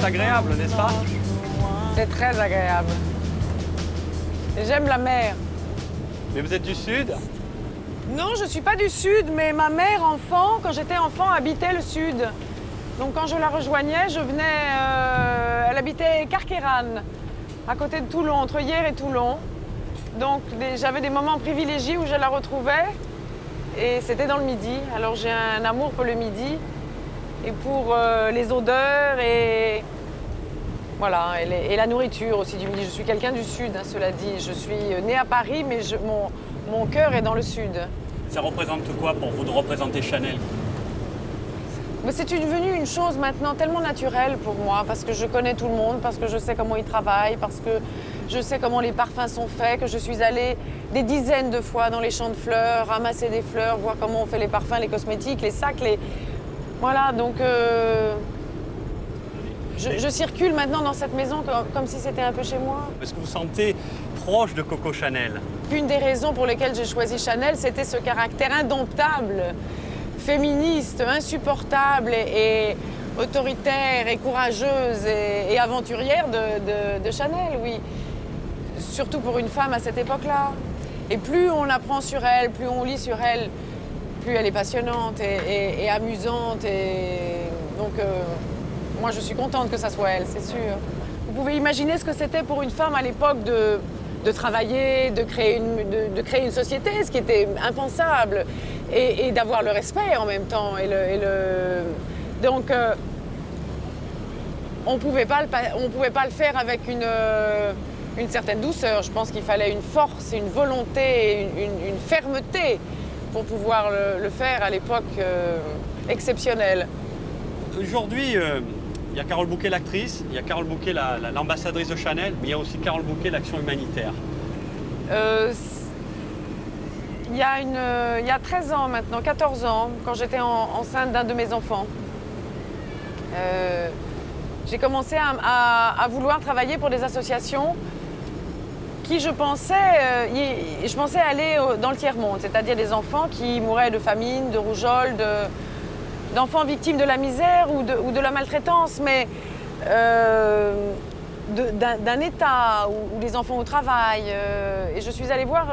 agréable, n'est-ce pas? C'est très agréable. J'aime la mer. Mais vous êtes du Sud? Non, je ne suis pas du Sud, mais ma mère, enfant, quand j'étais enfant, habitait le Sud. Donc quand je la rejoignais, je venais... elle habitait Carqueiranne, à côté de Toulon, entre Hyères et Toulon. Donc j'avais des moments privilégiés où je la retrouvais. Et c'était dans le Midi. Alors j'ai un amour pour le Midi et pour les odeurs et... Voilà, et la nourriture aussi du Midi. Je suis quelqu'un du Sud, hein, cela dit. Je suis née à Paris, mais mon cœur est dans le Sud. Ça représente quoi pour vous de représenter Chanel? Mais c'est devenu une chose maintenant tellement naturelle pour moi, parce que je connais tout le monde, parce que je sais comment ils travaillent, parce que je sais comment les parfums sont faits, que je suis allée des dizaines de fois dans les champs de fleurs, ramasser des fleurs, voir comment on fait les parfums, les cosmétiques, les sacs, Voilà, donc... Je circule maintenant dans cette maison comme si c'était un peu chez moi. Est-ce que vous vous sentez proche de Coco Chanel? Une des raisons pour lesquelles j'ai choisi Chanel, c'était ce caractère indomptable, féministe, insupportable et autoritaire et courageuse et aventurière de Chanel, oui. Surtout pour une femme à cette époque-là. Et plus on apprend sur elle, plus on lit sur elle, plus elle est passionnante et amusante. Et donc... moi, je suis contente que ça soit elle, c'est sûr. Vous pouvez imaginer ce que c'était pour une femme à l'époque de travailler, de créer une société, ce qui était impensable, et d'avoir le respect en même temps. Donc, on ne pouvait pas le faire avec une certaine douceur. Je pense qu'il fallait une force, une volonté, une fermeté pour pouvoir le faire à l'époque exceptionnelle. Aujourd'hui, il y a Carole Bouquet, l'actrice, il y a Carole Bouquet, l'ambassadrice de Chanel, mais il y a aussi Carole Bouquet, l'action humanitaire. Il y a 13 ans maintenant, 14 ans, quand j'étais enceinte d'un de mes enfants, j'ai commencé à vouloir travailler pour des associations qui, je pensais aller dans le tiers-monde, c'est-à-dire des enfants qui mouraient de famine, de rougeole, d'enfants victimes de la misère ou de la maltraitance, mais d'un état où les enfants au travail. Et je suis allée voir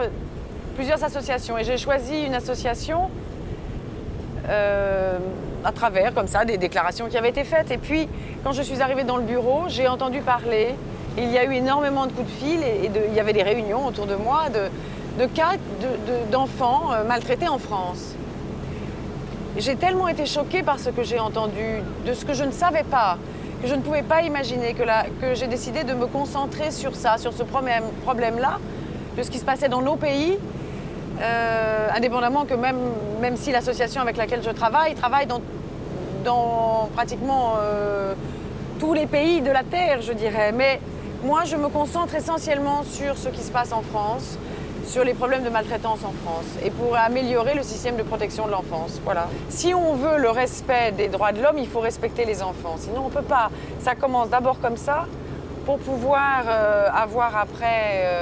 plusieurs associations et j'ai choisi une association à travers, comme ça, des déclarations qui avaient été faites. Et puis, quand je suis arrivée dans le bureau, j'ai entendu parler. Il y a eu énormément de coups de fil et il y avait des réunions autour de moi de cas d'enfants maltraités en France. J'ai tellement été choquée par ce que j'ai entendu, de ce que je ne savais pas, que je ne pouvais pas imaginer, que j'ai décidé de me concentrer sur ça, sur ce problème-là, de ce qui se passait dans nos pays, indépendamment que même si l'association avec laquelle je travaille dans pratiquement tous les pays de la Terre, je dirais. Mais moi, je me concentre essentiellement sur ce qui se passe en France, sur les problèmes de maltraitance en France et pour améliorer le système de protection de l'enfance. Voilà. Si on veut le respect des droits de l'homme, il faut respecter les enfants. Sinon, on ne peut pas. Ça commence d'abord comme ça pour pouvoir avoir après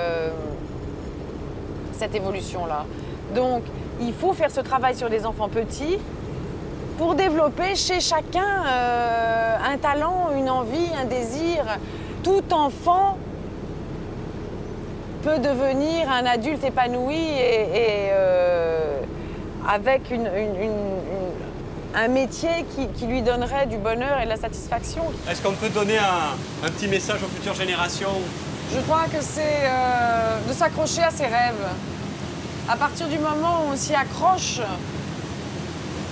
cette évolution-là. Donc, il faut faire ce travail sur des enfants petits pour développer chez chacun un talent, une envie, un désir. Tout enfant peut devenir un adulte épanoui et avec un métier qui lui donnerait du bonheur et de la satisfaction. Est-ce qu'on peut donner un petit message aux futures générations? Je crois que c'est de s'accrocher à ses rêves. À partir du moment où on s'y accroche,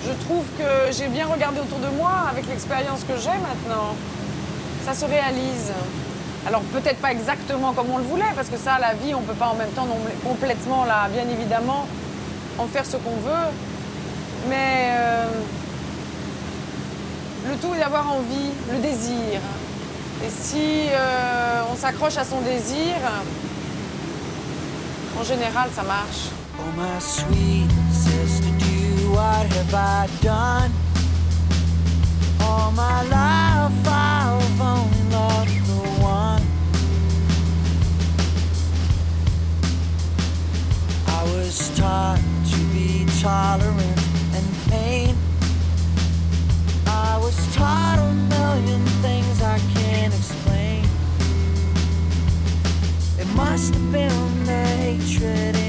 je trouve que j'ai bien regardé autour de moi avec l'expérience que j'ai maintenant. Ça se réalise. Alors peut-être pas exactement comme on le voulait, parce que ça, la vie, on ne peut pas en même temps complètement, là, bien évidemment, en faire ce qu'on veut. Mais le tout est d'avoir envie, le désir. Et si on s'accroche à son désir, en général, ça marche. Oh my sweet sister, do what have I done? All my life I've only loved the one. I was taught to be tolerant and pain. I was taught a million things I can't must have been the hatred